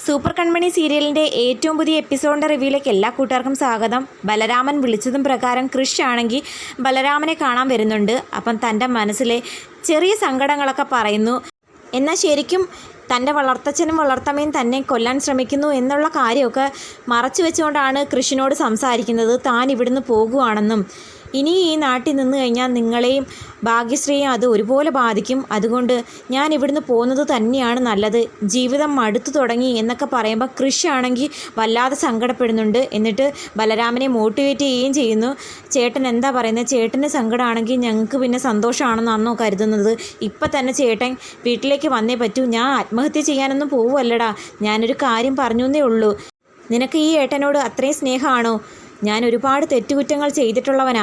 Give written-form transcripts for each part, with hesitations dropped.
Super കൺമണി സീരിയലിൻ്റെ ഏറ്റവും പുതിയ എപ്പിസോഡിൻ്റെ റിവ്യൂയിലേക്ക് എല്ലാ കൂട്ടുകാർക്കും സ്വാഗതം. ബലരാമൻ വിളിച്ചതും പ്രകാരം കൃഷ് ആണെങ്കിൽ ബലരാമനെ കാണാൻ വരുന്നുണ്ട്. അപ്പം തൻ്റെ മനസ്സിലെ ചെറിയ സങ്കടങ്ങളൊക്കെ പറയുന്നു. എന്നാൽ ശരിക്കും തൻ്റെ വളർത്തച്ഛനും വളർത്തമ്മയും തന്നെ കൊല്ലാൻ ശ്രമിക്കുന്നു എന്നുള്ള കാര്യമൊക്കെ മറച്ചു വെച്ചുകൊണ്ടാണ് കൃഷിനോട് സംസാരിക്കുന്നത്. താൻ ഇവിടുന്ന് പോകുവാണെന്നും ഇനി ഈ നാട്ടിൽ നിന്ന് കഴിഞ്ഞാൽ നിങ്ങളെയും ഭാഗ്യശ്രീയും അത് ഒരുപോലെ ബാധിക്കും, അതുകൊണ്ട് ഞാൻ ഇവിടുന്ന് പോകുന്നത് തന്നെയാണ് നല്ലത്, ജീവിതം മടുത്തു തുടങ്ങി എന്നൊക്കെ പറയുമ്പോൾ കൃഷി ആണെങ്കിൽ വല്ലാതെ സങ്കടപ്പെടുന്നുണ്ട്. എന്നിട്ട് ബലരാമനെ മോട്ടിവേറ്റ് ചെയ്യുകയും ചെയ്യുന്നു. ചേട്ടൻ എന്താ പറയുന്നത്, ചേട്ടന് സങ്കടമാണെങ്കിൽ ഞങ്ങൾക്ക് പിന്നെ സന്തോഷമാണെന്നാണോ കരുതുന്നത്? ഇപ്പം തന്നെ ചേട്ടൻ വീട്ടിലേക്ക് വന്നേ പറ്റൂ, ഞാൻ ആത്മഹത്യ ചെയ്യാനൊന്നും പോവുമല്ലടാ, ഞാനൊരു കാര്യം പറഞ്ഞു എന്നേ ഉള്ളൂ. നിനക്ക് ഈ ഏട്ടനോട് അത്രയും സ്നേഹമാണോ? ഞാൻ ഒരുപാട് തെറ്റുകുറ്റങ്ങൾ ചെയ്തിട്ടുള്ളവനാ.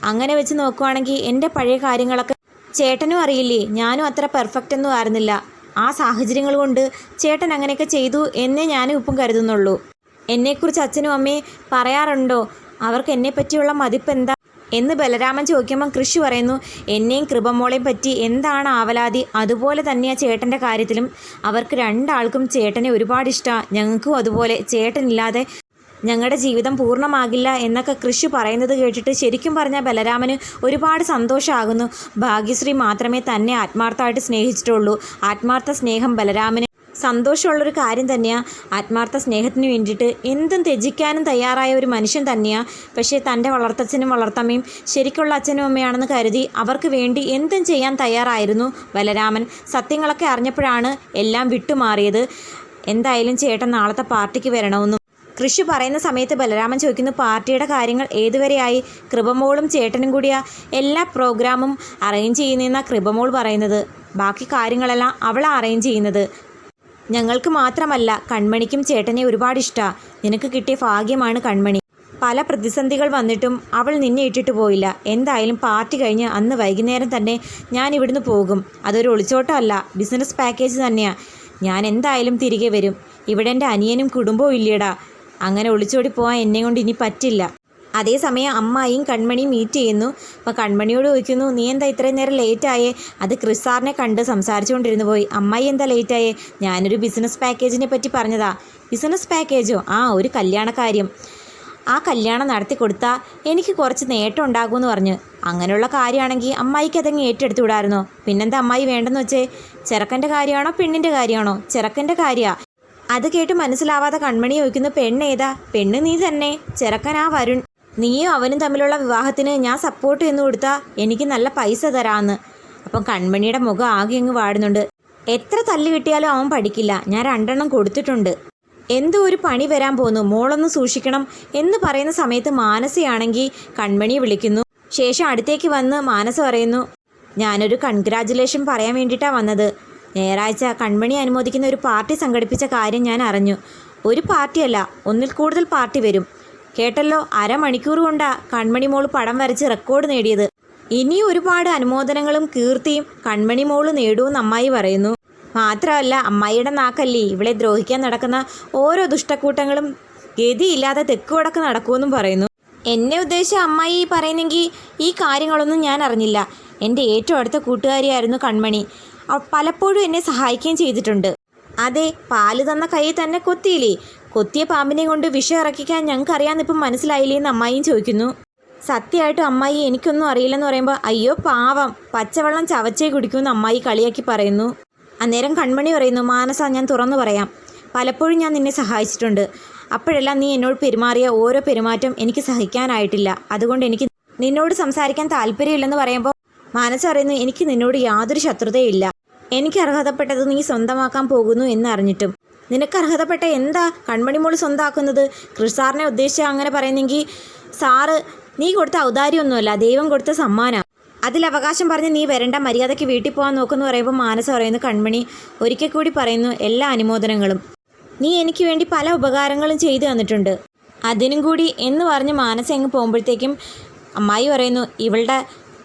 അങ്ങനെ വെച്ച് നോക്കുവാണെങ്കിൽ എൻ്റെ പഴയ കാര്യങ്ങളൊക്കെ ചേട്ടനും അറിയില്ലേ, ഞാനും അത്ര പെർഫെക്റ്റ് ഒന്നും ആയിരുന്നില്ല. ആ സാഹചര്യങ്ങൾ കൊണ്ട് ചേട്ടൻ അങ്ങനെയൊക്കെ ചെയ്തു എന്നേ ഞാനും ഇപ്പം കരുതുന്നുള്ളൂ. എന്നെക്കുറിച്ച് അച്ഛനും അമ്മയും പറയാറുണ്ടോ? അവർക്ക് എന്നെ പറ്റിയുള്ള മതിപ്പ് എന്താ എന്ന് ബലരാമൻ ചോദിക്കുമ്പം കൃഷി പറയുന്നു, എന്നെയും കൃപമോളെയും പറ്റി എന്താണ് ആവലാതി, അതുപോലെ തന്നെയാണ് ചേട്ടൻ്റെ കാര്യത്തിലും. അവർക്ക് രണ്ടാൾക്കും ചേട്ടനെ ഒരുപാട് ഇഷ്ടമാണ്, ഞങ്ങൾക്കും അതുപോലെ. ചേട്ടനില്ലാതെ ഞങ്ങളുടെ ജീവിതം പൂർണ്ണമാകില്ല എന്നൊക്കെ കൃഷി പറയുന്നത് കേട്ടിട്ട് ശരിക്കും പറഞ്ഞാൽ ബലരാമന് ഒരുപാട് സന്തോഷമാകുന്നു. ഭാഗ്യശ്രീ മാത്രമേ തന്നെ ആത്മാർത്ഥമായിട്ട് സ്നേഹിച്ചിട്ടുള്ളൂ. ആത്മാർത്ഥ സ്നേഹം ബലരാമന് സന്തോഷമുള്ളൊരു കാര്യം തന്നെയാണ്. ആത്മാർത്ഥ സ്നേഹത്തിന് വേണ്ടിയിട്ട് എന്തും ത്യജിക്കാനും തയ്യാറായ ഒരു മനുഷ്യൻ തന്നെയാണ്. പക്ഷേ തൻ്റെ വളർത്തച്ഛനും വളർത്തമ്മയും ശരിക്കുള്ള അച്ഛനും അമ്മയാണെന്ന് കരുതി അവർക്ക് വേണ്ടി എന്തും ചെയ്യാൻ തയ്യാറായിരുന്നു ബലരാമൻ. സത്യങ്ങളൊക്കെ അറിഞ്ഞപ്പോഴാണ് എല്ലാം വിട്ടുമാറിയത്. എന്തായാലും ചേട്ടൻ നാളത്തെ പാർട്ടിക്ക് വരണമെന്നും കൃഷി പറയുന്ന സമയത്ത് ബലരാമൻ ചോദിക്കുന്നു, പാർട്ടിയുടെ കാര്യങ്ങൾ ഏതുവരെയായി? കൃപമോളും ചേട്ടനും കൂടിയാ എല്ലാ പ്രോഗ്രാമും അറേഞ്ച് ചെയ്യുന്നതെന്നാണ് കൃപമോൾ പറയുന്നത്. ബാക്കി കാര്യങ്ങളെല്ലാം അവളാണ് അറേഞ്ച് ചെയ്യുന്നത്. ഞങ്ങൾക്ക് മാത്രമല്ല, കൺമണിക്കും ചേട്ടനെ ഒരുപാട് ഇഷ്ടമാണ്. നിനക്ക് കിട്ടിയ ഭാഗ്യമാണ് കൺമണി. പല പ്രതിസന്ധികൾ വന്നിട്ടും അവൾ നിന്നെ ഇട്ടിട്ട് പോയില്ല. എന്തായാലും പാർട്ടി കഴിഞ്ഞ് അന്ന് വൈകുന്നേരം തന്നെ ഞാൻ ഇവിടുന്ന് പോകും. അതൊരു ഒളിച്ചോട്ടമല്ല, ബിസിനസ് പാക്കേജ് തന്നെയാണ്. ഞാൻ എന്തായാലും തിരികെ വരും. ഇവിടെ എൻ്റെ അനിയനും കുടുംബവും ഇല്ലേടാ. അങ്ങനെ ഒളിച്ചോടി പോകാൻ എന്നെ കൊണ്ട് ഇനി പറ്റില്ല. അതേസമയം അമ്മായിയും കൺമണിയും മീറ്റ് ചെയ്യുന്നു. അപ്പോൾ കൺമണിയോട് ചോദിക്കുന്നു, നീ എന്താ ഇത്രയും നേരം ലേറ്റായേ? അത് ക്രിസ് സാറിനെ കണ്ട് സംസാരിച്ചുകൊണ്ടിരുന്നു പോയി. അമ്മായി എന്താ ലേറ്റായേ? ഞാനൊരു ബിസിനസ് പാക്കേജിനെ പറ്റി പറഞ്ഞതാ. ബിസിനസ് പാക്കേജോ? ആ, ഒരു കല്യാണക്കാര്യം. ആ കല്യാണം നടത്തി കൊടുത്താൽ എനിക്ക് കുറച്ച് നേട്ടം ഉണ്ടാകുമെന്ന് പറഞ്ഞു. അങ്ങനെയുള്ള കാര്യമാണെങ്കിൽ അമ്മായിക്ക് അതങ്ങ് ഏറ്റെടുത്തു വിടാമായിരുന്നോ? പിന്നെന്താ അമ്മായി വേണ്ടെന്ന് വെച്ചേ? ചെറുക്കൻ്റെ കാര്യമാണോ പെണ്ണിൻ്റെ കാര്യമാണോ? ചെറുക്കൻ്റെ കാര്യമാണ്. അത് കേട്ട് മനസ്സിലാവാതെ കൺമണി ചോദിക്കുന്നു, പെണ്ണേതാ? പെണ്ണ് നീ തന്നെ, ചെറുക്കനാ വരുൺ. നീയും അവനും തമ്മിലുള്ള വിവാഹത്തിന് ഞാൻ സപ്പോർട്ട് ചെയ്യുന്നു കൊടുത്താൽ എനിക്ക് നല്ല പൈസ തരാമെന്ന്. അപ്പം കൺമണിയുടെ മുഖം ആകെ അങ്ങ് വാടുന്നുണ്ട്. എത്ര തല്ല് കിട്ടിയാലും അവൻ പഠിക്കില്ല, ഞാൻ 2 എണ്ണം കൊടുത്തിട്ടുണ്ട്. എന്തോ ഒരു പണി വരാൻ പോന്നു, മോളൊന്ന് സൂക്ഷിക്കണം എന്ന് പറയുന്ന സമയത്ത് മാനസയാണെങ്കിൽ കൺമണിയെ വിളിക്കുന്നു. ശേഷം അടുത്തേക്ക് വന്ന് മാനസ പറയുന്നു, ഞാനൊരു കൺഗ്രാജുലേഷൻ പറയാൻ വേണ്ടിയിട്ടാണ് വന്നത്. ഞായറാഴ്ച കൺമണി അനുമോദിക്കുന്ന ഒരു പാർട്ടി സംഘടിപ്പിച്ച കാര്യം ഞാൻ അറിഞ്ഞു. ഒരു പാർട്ടിയല്ല, 1 കൂടുതൽ പാർട്ടി വരും. കേട്ടല്ലോ, 1/2 മണിക്കൂർ കൊണ്ടാണ് കൺമണി മോള് പടം വരച്ച് റെക്കോർഡ് നേടിയത്. ഇനിയും ഒരുപാട് അനുമോദനങ്ങളും കീർത്തിയും കൺമണി മോള് നേടുമെന്ന് അമ്മായി പറയുന്നു. മാത്രമല്ല, അമ്മായിയുടെ നാക്കല്ലേ ഇവളെ ദ്രോഹിക്കാൻ നടക്കുന്ന ഓരോ ദുഷ്ടക്കൂട്ടങ്ങളും ഗതിയില്ലാതെ തെക്ക് വടക്ക് നടക്കുമെന്നും പറയുന്നു. എന്നെ ഉദ്ദേശിച്ച അമ്മായി പറയുന്നെങ്കിൽ ഈ കാര്യങ്ങളൊന്നും ഞാൻ അറിഞ്ഞില്ല. എൻ്റെ ഏറ്റവും അടുത്ത കൂട്ടുകാരിയായിരുന്നു കൺമണി. പലപ്പോഴും എന്നെ സഹായിക്കുകയും ചെയ്തിട്ടുണ്ട്. അതെ, പാല് തന്ന കൈ തന്നെ കൊത്തിയില്ലേ? കൊത്തിയ പാമ്പിനെ കൊണ്ട് വിഷം ഇറക്കിക്കാൻ ഞങ്ങൾക്ക് അറിയാമെന്നിപ്പം മനസ്സിലായില്ലേ എന്ന് അമ്മായിയും ചോദിക്കുന്നു. സത്യമായിട്ടും അമ്മായി എനിക്കൊന്നും അറിയില്ലെന്ന് പറയുമ്പോൾ, അയ്യോ പാവം, പച്ചവെള്ളം ചവച്ചേ കുടിക്കുമെന്ന് അമ്മായി കളിയാക്കി പറയുന്നു. അന്നേരം കൺമണി പറയുന്നു, മാനസ, ഞാൻ തുറന്നു പറയാം, പലപ്പോഴും ഞാൻ നിന്നെ സഹായിച്ചിട്ടുണ്ട്. അപ്പോഴെല്ലാം നീ എന്നോട് പെരുമാറിയ ഓരോ പെരുമാറ്റം എനിക്ക് സഹിക്കാനായിട്ടില്ല. അതുകൊണ്ട് എനിക്ക് നിന്നോട് സംസാരിക്കാൻ താല്പര്യമില്ലെന്ന് പറയുമ്പോൾ മാനസ പറയുന്നു, എനിക്ക് നിന്നോട് യാതൊരു ശത്രുതയില്ല. എനിക്ക് അർഹതപ്പെട്ടത് നീ സ്വന്തമാക്കാൻ പോകുന്നു എന്നറിഞ്ഞിട്ടും നിനക്ക് അർഹതപ്പെട്ട എന്താ കൺമണി മോള് സ്വന്തമാക്കുന്നത്? കൃഷ് സാറിനെ ഉദ്ദേശിച്ച് അങ്ങനെ പറയുന്നെങ്കിൽ സാറ് നീ കൊടുത്ത ഔദാര്യമൊന്നുമല്ല, ദൈവം കൊടുത്ത സമ്മാനം. അതിൽ അവകാശം പറഞ്ഞ് നീ വരണ്ട, മര്യാദയ്ക്ക് വീട്ടിൽ പോകാൻ നോക്കുമെന്ന് പറയുമ്പോൾ മാനസ പറയുന്നു, കൺമണി ഒരിക്കൽ കൂടി പറയുന്നു, എല്ലാ അനുമോദനങ്ങളും. നീ എനിക്ക് വേണ്ടി പല ഉപകാരങ്ങളും ചെയ്തു തന്നിട്ടുണ്ട്, അതിനും കൂടി എന്ന് പറഞ്ഞ് മാനസ അങ്ങ് പോകുമ്പോഴത്തേക്കും അമ്മായി പറയുന്നു, ഇവളുടെ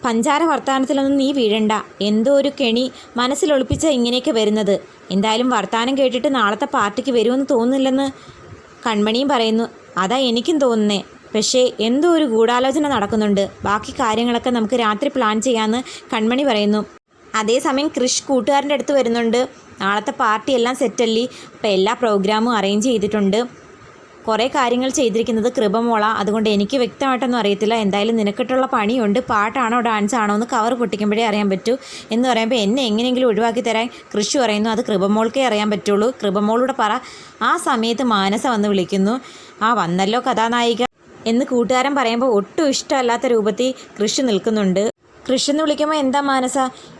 പഞ്ചാര വർത്താനത്തിലൊന്നും നീ വീഴണ്ട. എന്തോ ഒരു കെണി മനസ്സിലൊളിപ്പിച്ച ഇങ്ങനെയൊക്കെ വരുന്നത്. എന്തായാലും വർത്താനം കേട്ടിട്ട് നാളത്തെ പാർട്ടിക്ക് വരുമെന്ന് തോന്നുന്നില്ലെന്ന് കൺമണിയും പറയുന്നു. അതാ എനിക്കും തോന്നുന്നേ. പക്ഷേ എന്തോ ഒരു ഗൂഢാലോചന നടക്കുന്നുണ്ട്. ബാക്കി കാര്യങ്ങളൊക്കെ നമുക്ക് രാത്രി പ്ലാൻ ചെയ്യാമെന്ന് കൺമണി പറയുന്നു. അതേസമയം കൃഷ് കൂട്ടുകാരൻ്റെ അടുത്ത് വരുന്നുണ്ട്. നാളത്തെ പാർട്ടി എല്ലാം സെറ്റല്ലേ? അപ്പോൾ എല്ലാ പ്രോഗ്രാമും അറേഞ്ച് ചെയ്തിട്ടുണ്ട്. കുറേ കാര്യങ്ങൾ ചെയ്തിരിക്കുന്നത് കൃപമോള. അതുകൊണ്ട് എനിക്ക് വ്യക്തമായിട്ടൊന്നും അറിയത്തില്ല. എന്തായാലും നിനക്കിട്ടുള്ള പണിയുണ്ട്. പാട്ടാണോ ഡാൻസ് ആണോ എന്ന് കവർ പൊട്ടിക്കുമ്പോഴേ അറിയാൻ പറ്റൂ എന്ന് പറയുമ്പോൾ എന്നെ എങ്ങനെയെങ്കിലും ഒഴിവാക്കി തരാൻ കൃഷി പറയുന്നു. അത് കൃപമോൾക്കേ അറിയാൻ പറ്റുള്ളൂ. കൃപമോളൂടെ പറ. ആ സമയത്ത് മാനസ വന്ന് വിളിക്കുന്നു. ആ വന്നല്ലോ കഥാനായിക എന്ന് കൂട്ടുകാരൻ പറയുമ്പോൾ ഒട്ടും ഇഷ്ടമല്ലാത്ത രൂപത്തിൽ കൃഷി നിൽക്കുന്നുണ്ട്. കൃഷി എന്ന് വിളിക്കുമ്പോൾ എന്താ മാനസ,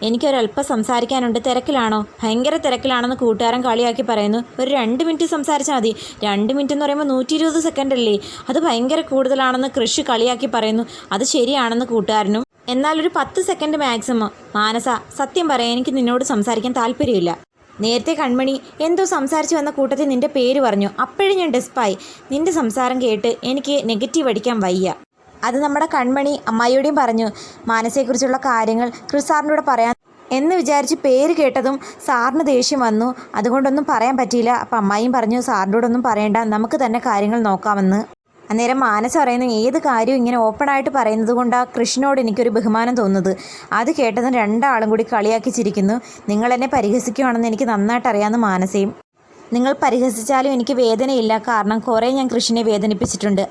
എനിക്കൊരല്പം സംസാരിക്കാനുണ്ട്, തിരക്കിലാണോ? ഭയങ്കര തിരക്കിലാണെന്ന് കൂട്ടുകാരൻ കളിയാക്കി പറയുന്നു. ഒരു 2 മിനിറ്റ് സംസാരിച്ചാൽ മതി. 2 മിനിറ്റ് എന്ന് പറയുമ്പോൾ 120 സെക്കൻഡ് അല്ലേ? അത് ഭയങ്കര കൂടുതലാണെന്ന് കൃഷി കളിയാക്കി പറയുന്നു. അത് ശരിയാണെന്ന് കൂട്ടുകാരനും. എന്നാൽ ഒരു 10 സെക്കൻഡ് മാക്സിമം. മാനസ, സത്യം പറയാൻ എനിക്ക് നിന്നോട് സംസാരിക്കാൻ താല്പര്യമില്ല. നേരത്തെ കൺമണി എന്തോ സംസാരിച്ചു വന്ന കൂട്ടത്തിൽ നിൻ്റെ പേര് പറഞ്ഞു. അപ്പോഴും ഞാൻ ഡെസ്പായി. നിൻ്റെ സംസാരം കേട്ട് എനിക്ക് നെഗറ്റീവ് അടിക്കാൻ വയ്യ. അത് നമ്മുടെ കൺമണി അമ്മായിയോടെയും പറഞ്ഞു. മാനസയെക്കുറിച്ചുള്ള കാര്യങ്ങൾ ക്രിസാറിൻ്റെ കൂടെ പറയാൻ എന്ന് വിചാരിച്ച് പേര് കേട്ടതും സാറിന് ദേഷ്യം വന്നു. അതുകൊണ്ടൊന്നും പറയാൻ പറ്റിയില്ല. അപ്പം അമ്മായിയും പറഞ്ഞു സാറിൻ്റെ കൂടെ ഒന്നും പറയണ്ട, നമുക്ക് തന്നെ കാര്യങ്ങൾ നോക്കാമെന്ന്. അന്നേരം മാനസ പറയുന്നു, ഏത് കാര്യവും ഇങ്ങനെ ഓപ്പണായിട്ട് പറയുന്നത് കൊണ്ടാണ് കൃഷ്ണനോട് എനിക്കൊരു ബഹുമാനം തോന്നുന്നത്. അത് കേട്ടതും രണ്ടാളും കൂടി കളിയാക്കി ചിരിക്കുന്നു. നിങ്ങളെന്നെ പരിഹസിക്കുകയാണെന്ന് എനിക്ക് നന്നായിട്ട് അറിയാമെന്ന് മാനസയും. നിങ്ങൾ പരിഹസിച്ചാലും എനിക്ക് വേദനയില്ല, കാരണം കുറേ ഞാൻ കൃഷ്ണനെ വേദനിപ്പിച്ചിട്ടുണ്ട്.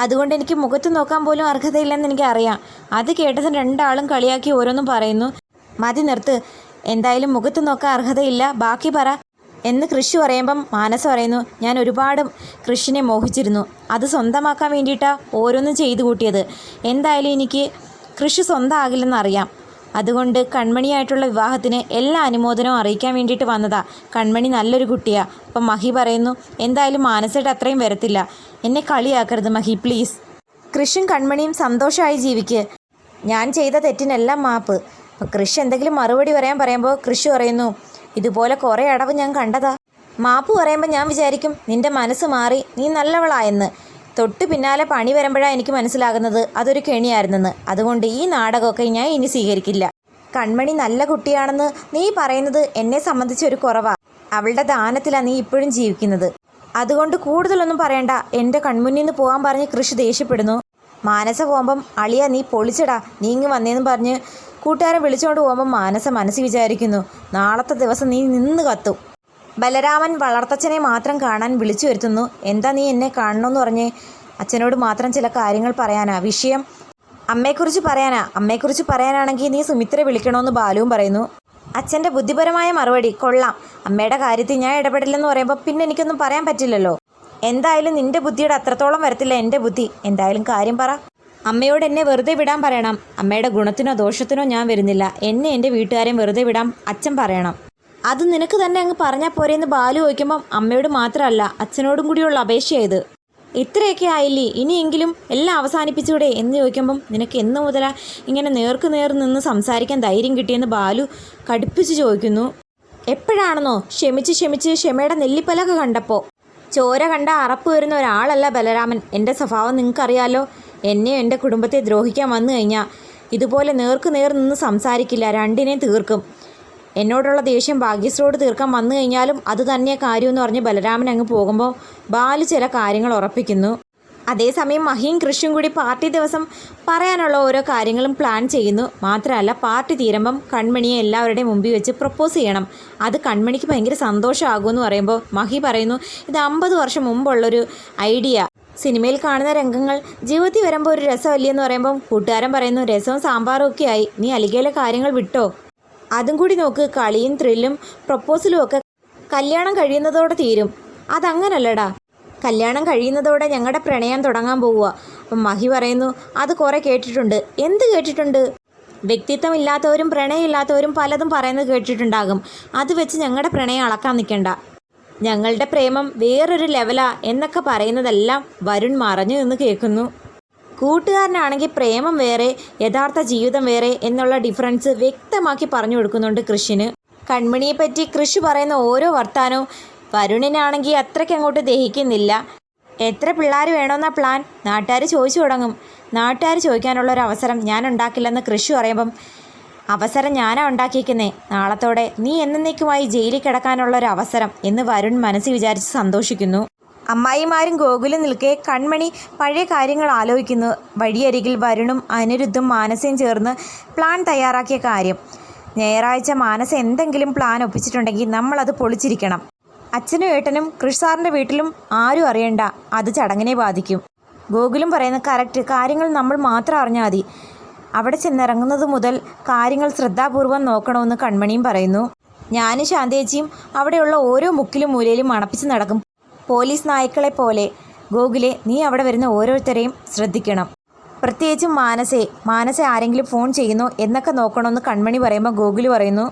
അതുകൊണ്ട് എനിക്ക് മുഖത്ത് നോക്കാൻ പോലും അർഹതയില്ലെന്ന് എനിക്കറിയാം. അത് കേട്ടതും രണ്ടാളും കളിയാക്കി ഓരോന്നും പറയുന്നു. മതി നിർത്ത്, എന്തായാലും മുഖത്ത് നോക്കാൻ അർഹതയില്ല, ബാക്കി പറ എന്ന് കൃഷി പറയുമ്പം മാനസ പറയുന്നു, ഞാൻ ഒരുപാട് കൃഷിനെ മോഹിച്ചിരുന്നു. അത് സ്വന്തമാക്കാൻ വേണ്ടിയിട്ടാണ് ഓരോന്നും ചെയ്തു കൂട്ടിയത്. എന്തായാലും എനിക്ക് കൃഷി സ്വന്തമാകില്ലെന്നറിയാം. അതുകൊണ്ട് കൺമണിയായിട്ടുള്ള വിവാഹത്തിന് എല്ലാ അനുമോദനവും അറിയിക്കാൻ വേണ്ടിയിട്ട് വന്നതാ. കൺമണി നല്ലൊരു കുട്ടിയാ. അപ്പം മഹി പറയുന്നു, എന്തായാലും മാനസയുടെ അത്രയും വരത്തില്ല, എന്നെ കളിയാക്കരുത് മഹി പ്ലീസ്. കൃഷിയും കൺമണിയും സന്തോഷമായി ജീവിക്ക്. ഞാൻ ചെയ്ത തെറ്റിനെല്ലാം മാപ്പ്. അപ്പം കൃഷി എന്തെങ്കിലും മറുപടി പറയുമ്പോൾ കൃഷി പറയുന്നു, ഇതുപോലെ കുറേ അടവ് ഞാൻ കണ്ടതാ. മാപ്പ് പറയുമ്പോൾ ഞാൻ വിചാരിക്കും നിൻ്റെ മനസ്സ് മാറി, നീ നല്ലവളായെന്ന്. തൊട്ട് പിന്നാലെ പണി വരുമ്പോഴാണ് എനിക്ക് മനസ്സിലാകുന്നത് അതൊരു കെണിയായിരുന്നെന്ന്. അതുകൊണ്ട് ഈ നാടകമൊക്കെ ഞാൻ ഇനി സ്വീകരിക്കില്ല. കൺമണി നല്ല കുട്ടിയാണെന്ന് നീ പറയുന്നത് എന്നെ സംബന്ധിച്ച് ഒരു കുറവാണ്. അവളുടെ ദാനത്തിലാണ് നീ ഇപ്പോഴും ജീവിക്കുന്നത്. അതുകൊണ്ട് കൂടുതലൊന്നും പറയണ്ട, എൻ്റെ കൺമുന്നിൽ നിന്ന് പോകാൻ പറഞ്ഞ് കൃഷി ദേഷ്യപ്പെടുന്നു. മാനസ പോകുമ്പം അളിയ നീ പൊളിച്ചടാ, നീ ഇങ്ങ് വന്നേന്ന് പറഞ്ഞ് കൂട്ടുകാരെ വിളിച്ചുകൊണ്ട് പോകുമ്പം മാനസ മനസ്സ് വിചാരിക്കുന്നു, നാളത്തെ ദിവസം നീ നിന്ന് കത്തും. ബലരാമൻ വളർത്തച്ഛനെ മാത്രം കാണാൻ വിളിച്ചു വരുത്തുന്നു. എന്താ നീ എന്നെ കാണണമെന്ന് പറഞ്ഞേ? അച്ഛനോട് മാത്രം ചില കാര്യങ്ങൾ പറയാനാ. വിഷയം അമ്മയെക്കുറിച്ച് പറയാനാ. അമ്മയെക്കുറിച്ച് പറയാനാണെങ്കിൽ നീ സുമിത്രയെ വിളിക്കണമെന്ന് ബാലുവും പറയുന്നു. അച്ഛൻ്റെ ബുദ്ധിപരമായ മറുപടി കൊള്ളാം. അമ്മയുടെ കാര്യത്തിൽ ഞാൻ ഇടപെടില്ലെന്ന് പറയുമ്പോൾ പിന്നെ എനിക്കൊന്നും പറയാൻ പറ്റില്ലല്ലോ. എന്തായാലും നിൻ്റെ ബുദ്ധിയുടെ അത്രത്തോളം വരത്തില്ല എൻ്റെ ബുദ്ധി. എന്തായാലും കാര്യം പറ. അമ്മയോട് എന്നെ വെറുതെ വിടാൻ പറയണം. അമ്മയുടെ ഗുണത്തിനോ ദോഷത്തിനോ ഞാൻ വരുന്നില്ല. എന്നെ എൻ്റെ വീട്ടുകാരെയും വെറുതെ വിടാൻ അച്ഛൻ പറയണം. അത് നിനക്ക് തന്നെ അങ്ങ് പറഞ്ഞാൽ പോരെയെന്ന് ബാലു ചോദിക്കുമ്പം അമ്മയോട് മാത്രമല്ല അച്ഛനോടും കൂടിയുള്ള അപേക്ഷയായത്. ഇത്രയൊക്കെ ആയില്ലേ, ഇനിയെങ്കിലും എല്ലാം അവസാനിപ്പിച്ചൂടെ എന്ന് ചോദിക്കുമ്പം നിനക്ക് എന്ന് മുതലാ ഇങ്ങനെ നേർക്ക് നേർ നിന്ന് സംസാരിക്കാൻ ധൈര്യം കിട്ടിയെന്ന് ബാലു കടുപ്പിച്ച് ചോദിക്കുന്നു. എപ്പോഴാണെന്നോ ക്ഷമിച്ച് ക്ഷമയുടെ നെല്ലിപ്പലക കണ്ടപ്പോൾ. ചോര കണ്ട അറപ്പ് വരുന്ന ഒരാളല്ല ബലരാമൻ. എൻ്റെ സ്വഭാവം നിങ്ങൾക്കറിയാലോ. എന്നെയും എൻ്റെ കുടുംബത്തെ ദ്രോഹിക്കാൻ വന്നു കഴിഞ്ഞാൽ ഇതുപോലെ നേർക്ക് നേർ നിന്ന് സംസാരിക്കില്ല, രണ്ടിനെയും തീർക്കും. എന്നോടുള്ള ദേഷ്യം ഭാഗ്യശ്രീയോട് തീർക്കാൻ വന്നു കഴിഞ്ഞാലും അത് തന്നെ കാര്യമെന്ന് പറഞ്ഞ് ബലരാമൻ അങ്ങ് പോകുമ്പോൾ ബാലു ചില കാര്യങ്ങൾ ഉറപ്പിക്കുന്നു. അതേസമയം മഹിയും കൃഷിയും കൂടി പാർട്ടി ദിവസം പറയാനുള്ള ഓരോ കാര്യങ്ങളും പ്ലാൻ ചെയ്യുന്നു. മാത്രമല്ല പാർട്ടി തീരുമ്പം കൺമണിയെ എല്ലാവരുടെയും മുമ്പിൽ വെച്ച് പ്രപ്പോസ് ചെയ്യണം. അത് കൺമണിക്ക് ഭയങ്കര സന്തോഷമാകുമെന്ന് പറയുമ്പോൾ മഹി പറയുന്നു, ഇത് 50 വർഷം മുമ്പുള്ളൊരു ഐഡിയ. സിനിമയിൽ കാണുന്ന രംഗങ്ങൾ ജീവിതത്തിൽ വരുമ്പോൾ ഒരു രസമല്ലേന്ന് പറയുമ്പം കൂട്ടുകാരൻ പറയുന്നു, രസവും സാമ്പാറും ഒക്കെ ആയി, നീ അലികയിലെ കാര്യങ്ങൾ വിട്ടോ. അതും കൂടി നോക്ക്, കളിയും ത്രില്ലും പ്രപ്പോസലും ഒക്കെ കല്യാണം കഴിയുന്നതോടെ തീരും. അതങ്ങനല്ലടാ, കല്യാണം കഴിയുന്നതോടെ ഞങ്ങളുടെ പ്രണയം തുടങ്ങാൻ പോവുക. അപ്പം മഹി പറയുന്നു, അത് കുറേ കേട്ടിട്ടുണ്ട്. എന്ത് കേട്ടിട്ടുണ്ട്? വ്യക്തിത്വം ഇല്ലാത്തവരും പ്രണയമില്ലാത്തവരും പലതും പറയുന്നത് കേട്ടിട്ടുണ്ടാകും. അത് വെച്ച് ഞങ്ങളുടെ പ്രണയം അളക്കാൻ നിൽക്കണ്ട. ഞങ്ങളുടെ പ്രേമം വേറൊരു ലെവലാ എന്നൊക്കെ പറയുന്നതെല്ലാം വരുൺ മറഞ്ഞു നിന്ന് കേൾക്കുന്നു. കൂട്ടുകാരനാണെങ്കിൽ പ്രേമം വേറെ യഥാർത്ഥ ജീവിതം വേറെ എന്നുള്ള ഡിഫറൻസ് വ്യക്തമാക്കി പറഞ്ഞു കൊടുക്കുന്നുണ്ട് കൃഷിന്. കൺമണിയെപ്പറ്റി കൃഷി പറയുന്ന ഓരോ വർത്താനവും വരുണിനാണെങ്കിൽ അത്രയ്ക്ക് അങ്ങോട്ട് ദഹിക്കുന്നില്ല. എത്ര പിള്ളേർ വേണമെന്ന പ്ലാൻ നാട്ടുകാർ ചോദിച്ചു തുടങ്ങും. നാട്ടുകാർ ചോദിക്കാനുള്ളൊരു അവസരം ഞാൻ ഉണ്ടാക്കില്ലെന്ന് കൃഷി പറയുമ്പം അവസരം ഞാനാ ഉണ്ടാക്കിയിരിക്കുന്നേ, നാളത്തോടെ നീ എന്നേക്കുമായി ജയിലിൽ കിടക്കാനുള്ളൊരു അവസരം എന്ന് വരുൺ മനസ്സിൽ വിചാരിച്ച് സന്തോഷിക്കുന്നു. അമ്മായിമാരും ഗോകുലും നിൽക്കെ കൺമണി പഴയ കാര്യങ്ങൾ ആലോചിക്കുന്നു. വഴിയരികിൽ വരുണും അനിരുദ്ധും മാനസയും ചേർന്ന് പ്ലാൻ തയ്യാറാക്കിയ കാര്യം. ഞായറാഴ്ച മാനസ എന്തെങ്കിലും പ്ലാൻ ഒപ്പിച്ചിട്ടുണ്ടെങ്കിൽ നമ്മളത് പൊളിച്ചിരിക്കണം. അച്ഛനും ഏട്ടനും കൃഷ് സാറിൻ്റെ വീട്ടിലും ആരും അറിയണ്ട, അത് ചടങ്ങിനെ ബാധിക്കും. ഗോകുലും പറയുന്ന കറക്റ്റ്, കാര്യങ്ങൾ നമ്മൾ മാത്രം അറിഞ്ഞാൽ മതി. അവിടെ ചെന്നിറങ്ങുന്നത് മുതൽ കാര്യങ്ങൾ ശ്രദ്ധാപൂർവം നോക്കണമെന്ന് കൺമണിയും പറയുന്നു. ഞാനും ശാന്തേച്ചിയും അവിടെയുള്ള ഓരോ മുക്കിലും മൂലയിലും മണപ്പിച്ച് നടക്കും, പോലീസ് നായ്ക്കളെ പോലെ. ഗോകുലെ, നീ അവിടെ വരുന്ന ഓരോരുത്തരെയും ശ്രദ്ധിക്കണം, പ്രത്യേകിച്ചും മാനസ ആരെങ്കിലും ഫോൺ ചെയ്യുന്നോ എന്നൊക്കെ നോക്കണമെന്ന് കൺമണി പറയുമ്പോൾ ഗോകുല് പറയുന്നു,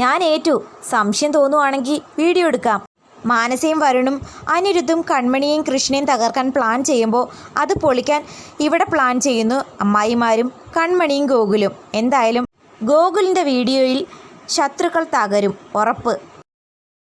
ഞാൻ ഏറ്റു, സംശയം തോന്നുവാണെങ്കിൽ വീഡിയോ എടുക്കാം. മാനസയും വരുണും അനിരുദ്ധും കൺമണിയെയും കൃഷ്ണയും തകർക്കാൻ പ്ലാൻ ചെയ്യുമ്പോൾ അത് പൊളിക്കാൻ ഇവിടെ പ്ലാൻ ചെയ്യുന്നു അമ്മായിമാരും കൺമണിയും ഗോകുലും. എന്തായാലും ഗോകുലിൻ്റെ വീഡിയോയിൽ ശത്രുക്കൾ തകരും, ഉറപ്പ്.